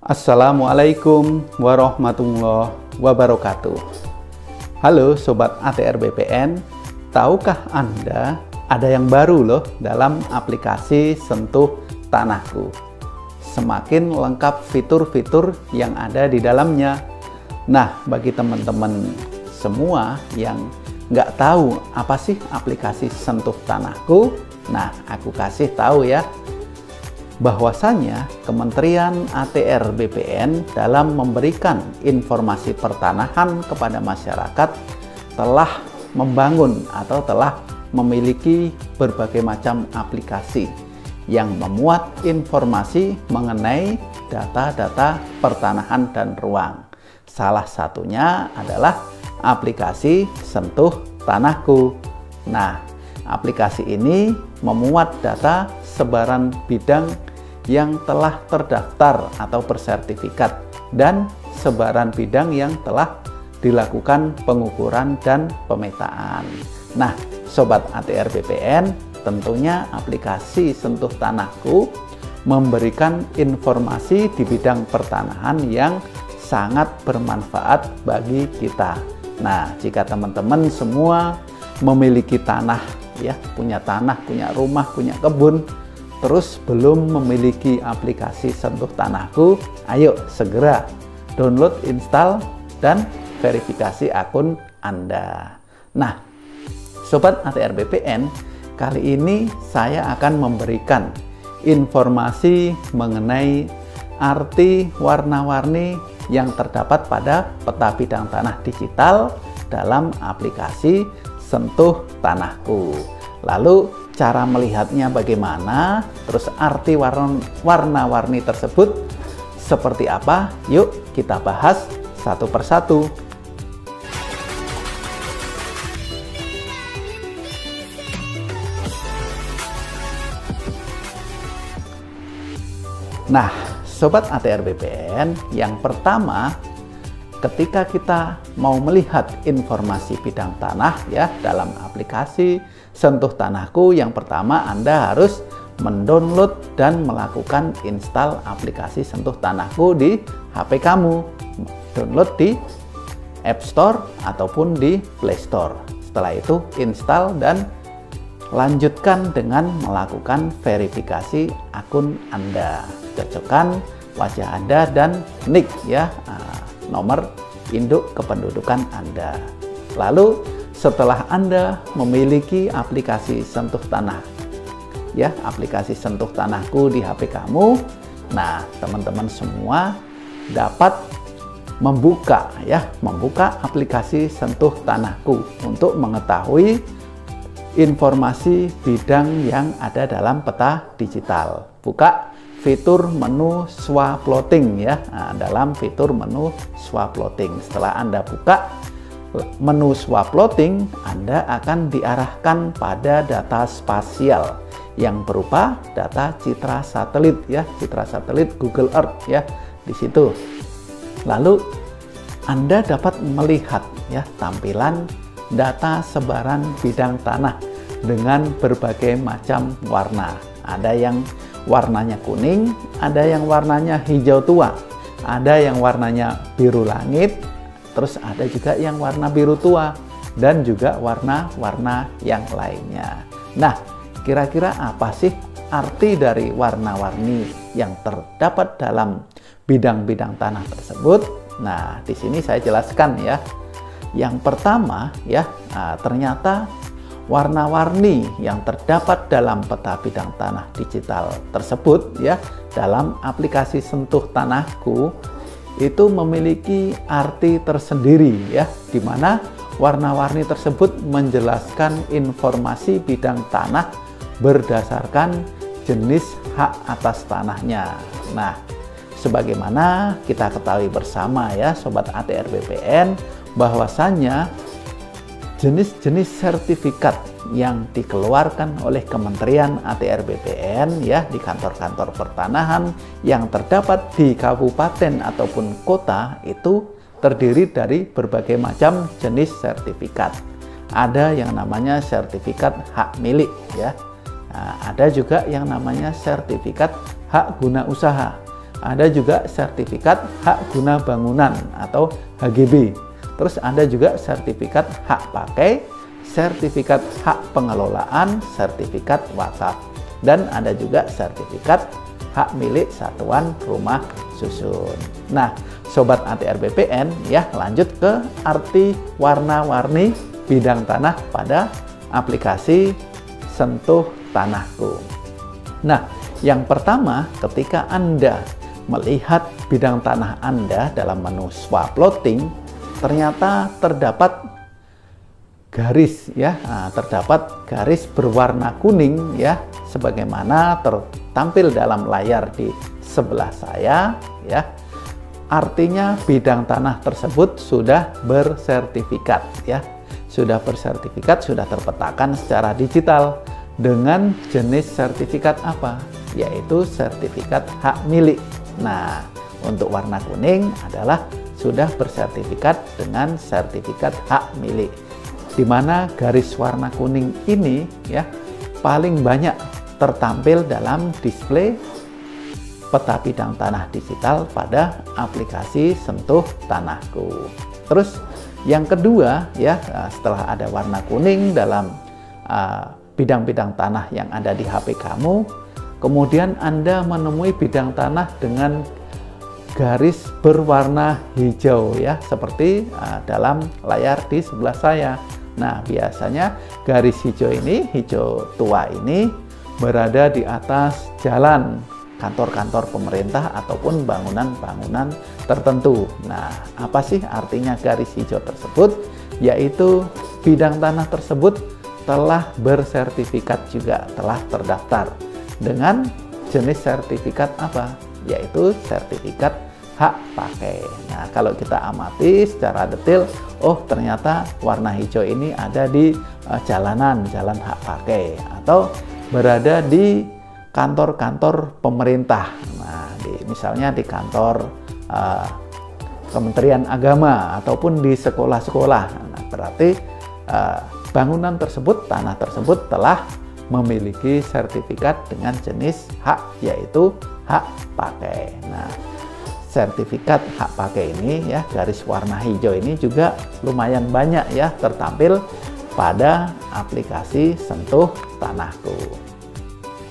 Assalamualaikum warahmatullahi wabarakatuh. Halo Sobat ATR BPN, tahukah Anda ada yang baru loh dalam aplikasi Sentuh Tanahku? Semakin lengkap fitur-fitur yang ada di dalamnya. Nah, bagi teman-teman semua yang nggak tahu apa sih aplikasi Sentuh Tanahku, nah aku kasih tahu ya, bahwasanya Kementerian ATR BPN dalam memberikan informasi pertanahan kepada masyarakat telah membangun atau telah memiliki berbagai macam aplikasi yang memuat informasi mengenai data-data pertanahan dan ruang. Salah satunya adalah aplikasi Sentuh Tanahku. Nah, aplikasi ini memuat data sebaran bidang yang telah terdaftar atau bersertifikat dan sebaran bidang yang telah dilakukan pengukuran dan pemetaan. Nah, Sobat ATR BPN, tentunya aplikasi Sentuh Tanahku memberikan informasi di bidang pertanahan yang sangat bermanfaat bagi kita. Nah, jika teman-teman semua memiliki tanah, ya, punya tanah, punya rumah, punya kebun, terus belum memiliki aplikasi Sentuh Tanahku, ayo segera download, install, dan verifikasi akun Anda. Nah, Sobat ATR BPN, kali ini saya akan memberikan informasi mengenai arti warna-warni yang terdapat pada peta bidang tanah digital dalam aplikasi Sentuh Tanahku. Lalu cara melihatnya bagaimana, terus arti warna-warni tersebut seperti apa? Yuk kita bahas satu persatu. Nah, Sobat ATR BPN, yang pertama, ketika kita mau melihat informasi bidang tanah ya dalam aplikasi Sentuh Tanahku, yang pertama Anda harus mendownload dan melakukan install aplikasi Sentuh Tanahku di HP kamu. Download di App Store ataupun di Play Store. Setelah itu install dan lanjutkan dengan melakukan verifikasi akun Anda. Cocokkan wajah Anda dan NIK ya, nomor induk kependudukan Anda. Lalu setelah Anda memiliki aplikasi Sentuh Tanah, ya, aplikasi Sentuh Tanahku di HP kamu, nah teman-teman semua dapat membuka aplikasi Sentuh Tanahku untuk mengetahui informasi bidang yang ada dalam peta digital. Buka fitur menu swaploting ya. Nah, dalam fitur menu swaploting, setelah Anda buka menu swaploting, Anda akan diarahkan pada data spasial yang berupa data citra satelit ya, citra satelit Google Earth ya di situ. Lalu Anda dapat melihat ya tampilan data sebaran bidang tanah dengan berbagai macam warna. Ada yang warnanya kuning, ada yang warnanya hijau tua, ada yang warnanya biru langit, terus ada juga yang warna biru tua, dan juga warna-warna yang lainnya. Nah, kira-kira apa sih arti dari warna-warni yang terdapat dalam bidang-bidang tanah tersebut? Nah, di sini saya jelaskan ya. Yang pertama ya, ternyata warna-warni yang terdapat dalam peta bidang tanah digital tersebut ya dalam aplikasi Sentuh Tanahku itu memiliki arti tersendiri ya, di mana warna-warni tersebut menjelaskan informasi bidang tanah berdasarkan jenis hak atas tanahnya. Nah, sebagaimana kita ketahui bersama ya Sobat ATR BPN, bahwasannya jenis-jenis sertifikat yang dikeluarkan oleh Kementerian ATR BPN ya di kantor-kantor pertanahan yang terdapat di kabupaten ataupun kota itu terdiri dari berbagai macam jenis sertifikat. Ada yang namanya sertifikat hak milik ya. Nah, ada juga yang namanya sertifikat hak guna usaha. ada juga sertifikat hak guna bangunan atau HGB. Terus ada juga sertifikat hak pakai, sertifikat hak pengelolaan, sertifikat wakaf. Dan ada juga sertifikat hak milik satuan rumah susun. Nah, Sobat ATR BPN, ya lanjut ke arti warna-warni bidang tanah pada aplikasi Sentuh Tanahku. Nah, yang pertama, ketika Anda melihat bidang tanah Anda dalam menu swap plotting, ternyata terdapat garis ya, terdapat garis berwarna kuning ya, sebagaimana tertampil dalam layar di sebelah saya ya. Artinya bidang tanah tersebut sudah bersertifikat ya. Sudah bersertifikat, sudah terpetakan secara digital dengan jenis sertifikat apa? Yaitu sertifikat hak milik. Nah, untuk warna kuning adalah sudah bersertifikat dengan sertifikat hak milik, di mana garis warna kuning ini ya paling banyak tertampil dalam display peta bidang tanah digital pada aplikasi Sentuh Tanahku. Terus yang kedua ya, setelah ada warna kuning dalam bidang-bidang tanah yang ada di HP kamu, kemudian Anda menemui bidang tanah dengan garis berwarna hijau ya, seperti dalam layar di sebelah saya. Nah, biasanya garis hijau ini, hijau tua ini berada di atas jalan, kantor-kantor pemerintah ataupun bangunan-bangunan tertentu. Nah, apa sih artinya garis hijau tersebut? Yaitu bidang tanah tersebut telah bersertifikat juga, telah terdaftar dengan jenis sertifikat apa? Yaitu sertifikat hak pakai. Nah, kalau kita amati secara detail, oh ternyata warna hijau ini ada di jalan hak pakai atau berada di kantor-kantor pemerintah. Nah, misalnya di kantor Kementerian Agama ataupun di sekolah-sekolah. Nah, berarti bangunan tersebut, tanah tersebut telah memiliki sertifikat dengan jenis hak, yaitu hak pakai. Nah, sertifikat hak pakai ini ya, garis warna hijau ini juga lumayan banyak ya tertampil pada aplikasi Sentuh Tanahku.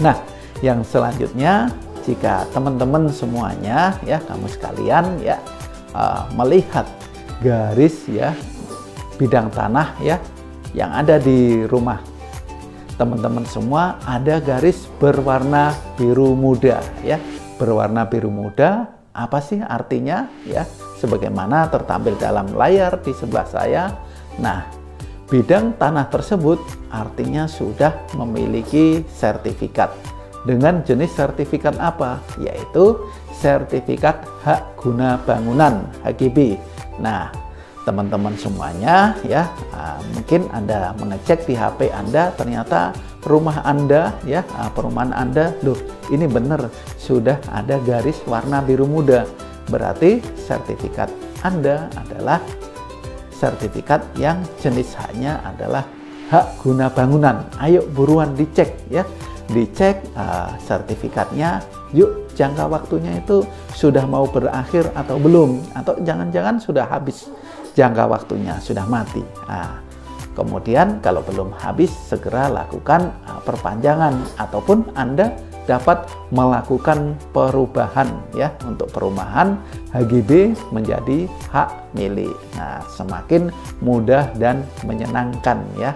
Nah, yang selanjutnya, jika teman-teman semuanya ya, kamu sekalian ya melihat garis ya bidang tanah ya yang ada di rumah teman-teman semua, ada garis berwarna biru muda ya. Berwarna biru muda, apa sih artinya ya? Sebagaimana tertampil dalam layar di sebelah saya. Nah, bidang tanah tersebut artinya sudah memiliki sertifikat. Dengan jenis sertifikat apa? Yaitu sertifikat hak guna bangunan HGB. Nah, teman-teman semuanya ya, mungkin Anda mengecek di HP Anda, ternyata rumah Anda ya, perumahan Anda, loh ini benar sudah ada garis warna biru muda. Berarti sertifikat Anda adalah sertifikat yang jenis haknya adalah hak guna bangunan. Ayo buruan dicek ya, dicek sertifikatnya. Yuk, jangka waktunya itu sudah mau berakhir atau belum, atau jangan-jangan sudah habis jangka waktunya, sudah mati. Nah, kemudian kalau belum habis, segera lakukan perpanjangan ataupun Anda dapat melakukan perubahan ya, untuk perumahan HGB menjadi hak milik. Nah, semakin mudah dan menyenangkan ya.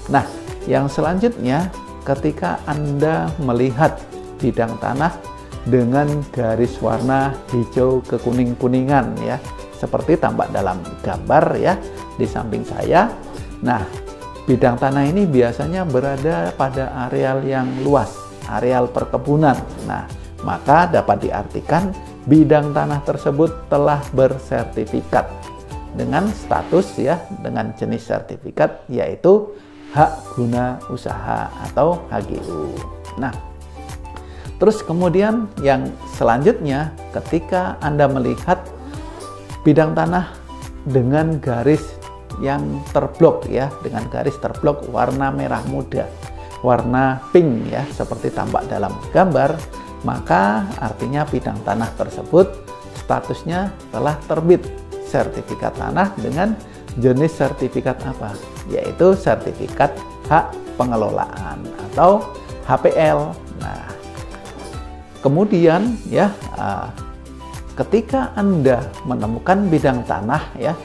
Nah, yang selanjutnya, ketika Anda melihat bidang tanah dengan garis warna hijau kekuning-kuningan ya, seperti tampak dalam gambar ya di samping saya. Nah, bidang tanah ini biasanya berada pada areal yang luas, areal perkebunan. Nah, maka dapat diartikan bidang tanah tersebut telah bersertifikat dengan status ya, dengan jenis sertifikat yaitu hak guna usaha atau HGU. Nah, terus kemudian yang selanjutnya, ketika Anda melihat bidang tanah dengan garis yang terblok ya, dengan garis terblok warna merah muda, warna pink ya, seperti tampak dalam gambar. maka artinya bidang tanah tersebut statusnya telah terbit sertifikat tanah dengan jenis sertifikat apa? Yaitu sertifikat hak pengelolaan atau HPL. Nah, kemudian ya ketika Anda menemukan bidang tanah ya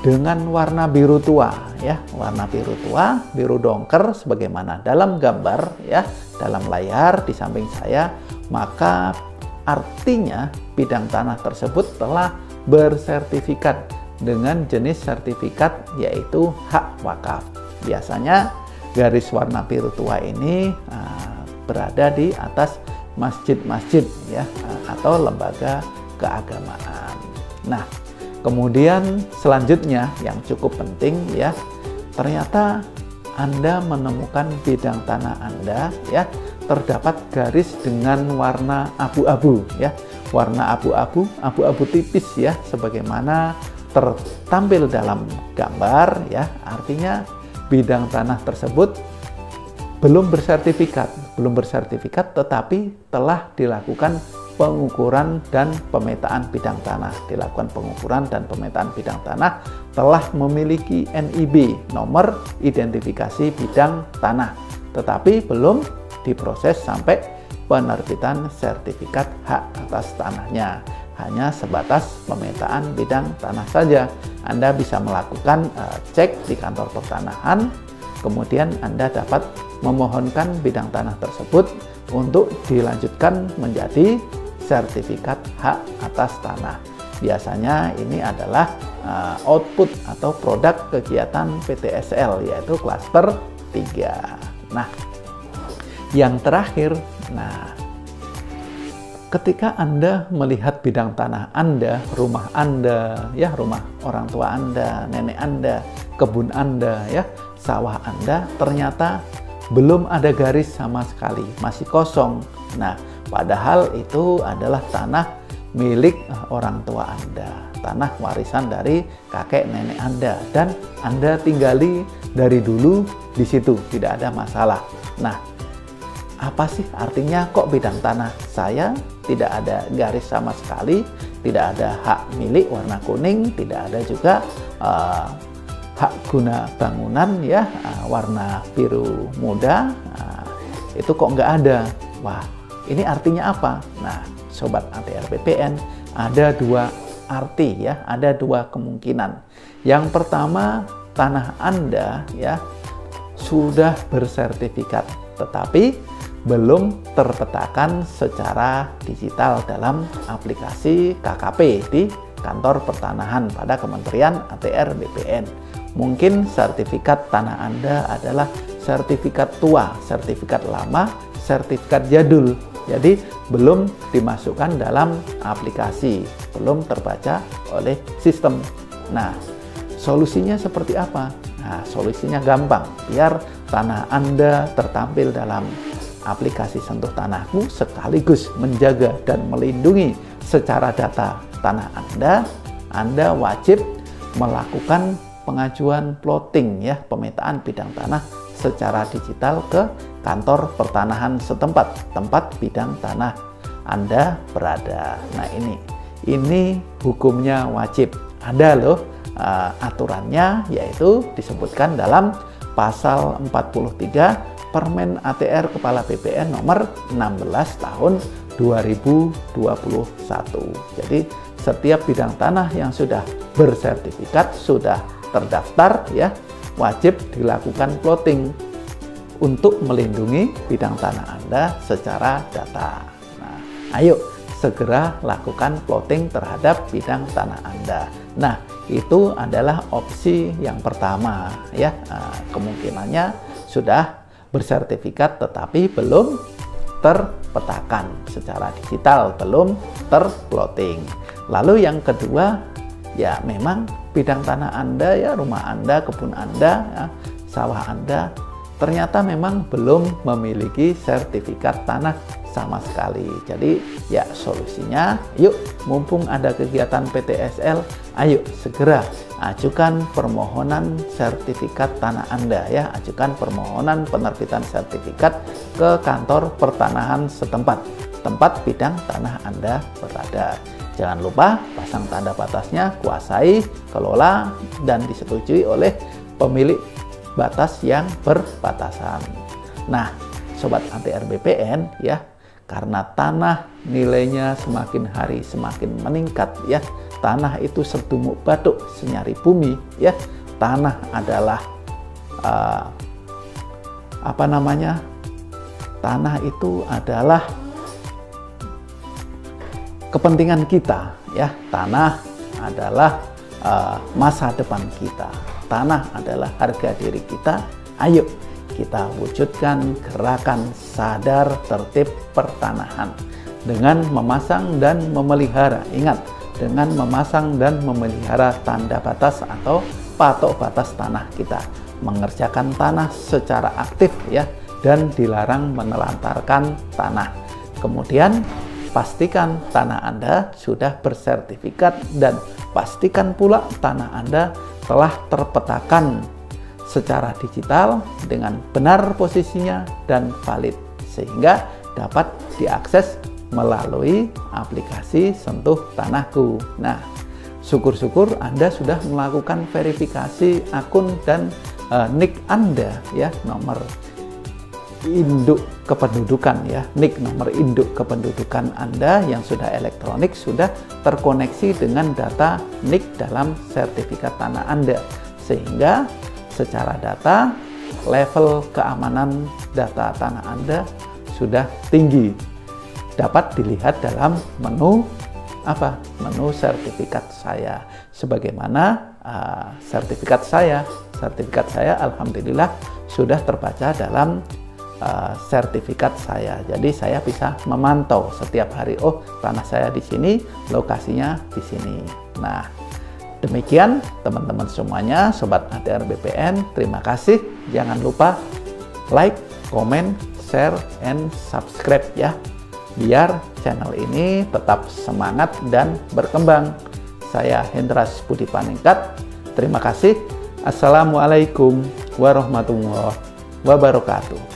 dengan warna biru tua ya, warna biru tua, biru dongker sebagaimana dalam gambar ya, dalam layar di samping saya, maka artinya bidang tanah tersebut telah bersertifikat dengan jenis sertifikat yaitu hak wakaf. Biasanya garis warna biru tua ini berada di atas masjid-masjid ya, atau lembaga keagamaan. Nah, kemudian selanjutnya yang cukup penting ya, ternyata Anda menemukan bidang tanah Anda ya terdapat garis dengan warna abu-abu ya, warna abu-abu, abu-abu tipis ya, sebagaimana tertampil dalam gambar ya. Artinya bidang tanah tersebut belum bersertifikat, tetapi telah dilakukan pengukuran dan pemetaan bidang tanah, telah memiliki NIB, nomor identifikasi bidang tanah, tetapi belum diproses sampai penerbitan sertifikat hak atas tanahnya. Hanya sebatas pemetaan bidang tanah saja. Anda bisa melakukan cek di kantor pertanahan, kemudian Anda dapat memohonkan bidang tanah tersebut untuk dilanjutkan menjadi sertifikat hak atas tanah. Biasanya ini adalah output atau produk kegiatan PTSL, yaitu klaster 3. Nah, yang terakhir, ketika Anda melihat bidang tanah Anda, rumah Anda, ya, rumah orang tua Anda, nenek Anda, kebun Anda, ya, sawah Anda, ternyata belum ada garis sama sekali, masih kosong. Nah, padahal itu adalah tanah milik orang tua Anda, tanah warisan dari kakek nenek Anda, dan Anda tinggali dari dulu di situ, tidak ada masalah. Nah, apa sih artinya kok bidang tanah saya tidak ada garis sama sekali, tidak ada hak milik warna kuning, tidak ada juga hak guna bangunan ya warna biru muda, itu kok nggak ada? Wah, ini artinya apa? Nah, Sobat ATR BPN, ada dua arti ya, ada dua kemungkinan. Yang pertama, tanah Anda ya sudah bersertifikat, tetapi belum terpetakan secara digital dalam aplikasi KKP di kantor pertanahan pada Kementerian ATR BPN. Mungkin sertifikat tanah Anda adalah sertifikat tua, sertifikat lama, sertifikat jadul. Jadi belum dimasukkan dalam aplikasi, belum terbaca oleh sistem. Nah, solusinya seperti apa? Nah, solusinya gampang. Biar tanah Anda tertampil dalam aplikasi Sentuh Tanahku sekaligus menjaga dan melindungi secara data tanah Anda wajib melakukan pengajuan plotting ya, pemetaan bidang tanah secara digital ke kantor pertanahan setempat, tempat bidang tanah Anda berada. Nah, ini hukumnya wajib. Ada loh aturannya, yaitu disebutkan dalam pasal 43 Permen ATR Kepala BPN nomor 16 tahun 2021. Jadi setiap bidang tanah yang sudah bersertifikat, sudah terdaftar ya, wajib dilakukan plotting untuk melindungi bidang tanah Anda secara data. Nah, ayo segera lakukan plotting terhadap bidang tanah Anda. Nah, itu adalah opsi yang pertama ya. Kemungkinannya sudah bersertifikat tetapi belum terpetakan secara digital, belum terplotting. Lalu yang kedua, ya memang bidang tanah Anda ya, rumah Anda, kebun Anda, ya, sawah Anda ternyata memang belum memiliki sertifikat tanah sama sekali. Jadi ya solusinya, yuk mumpung ada kegiatan PTSL, ayo segera ajukan permohonan sertifikat tanah Anda ya, ajukan permohonan penerbitan sertifikat ke kantor pertanahan setempat, tempat bidang tanah Anda berada. Jangan lupa pasang tanda batasnya, kuasai, kelola, dan disetujui oleh pemilik batas yang berbatasan. Nah, sobat anti RBPN ya, karena tanah nilainya semakin hari semakin meningkat ya, tanah itu sedumuk batuk senyari bumi ya, tanah adalah tanah itu adalah kepentingan kita ya, tanah adalah masa depan kita, tanah adalah harga diri kita. Ayo kita wujudkan gerakan sadar tertib pertanahan dengan memasang dan memelihara, ingat, dengan memasang dan memelihara tanda batas atau patok batas tanah kita, mengerjakan tanah secara aktif ya, dan dilarang menelantarkan tanah. Kemudian pastikan tanah Anda sudah bersertifikat dan pastikan pula tanah Anda telah terpetakan secara digital dengan benar posisinya dan valid, sehingga dapat diakses melalui aplikasi Sentuh Tanahku. Nah, syukur-syukur Anda sudah melakukan verifikasi akun dan NIK Anda ya, nomor induk kependudukan ya, NIK nomor induk kependudukan Anda yang sudah elektronik sudah terkoneksi dengan data NIK dalam sertifikat tanah Anda, sehingga secara data level keamanan data tanah Anda sudah tinggi. Dapat dilihat dalam menu menu sertifikat saya. Sebagaimana sertifikat saya alhamdulillah sudah terbaca dalam sertifikat saya. Jadi saya bisa memantau setiap hari, oh tanah saya di sini, lokasinya di sini. Nah, demikian teman-teman semuanya, sobat ATR BPN, terima kasih. Jangan lupa like, comment, share, and subscribe ya, biar channel ini tetap semangat dan berkembang. Saya Hendras Budi Paningkat, terima kasih. Assalamualaikum warahmatullahi wabarakatuh.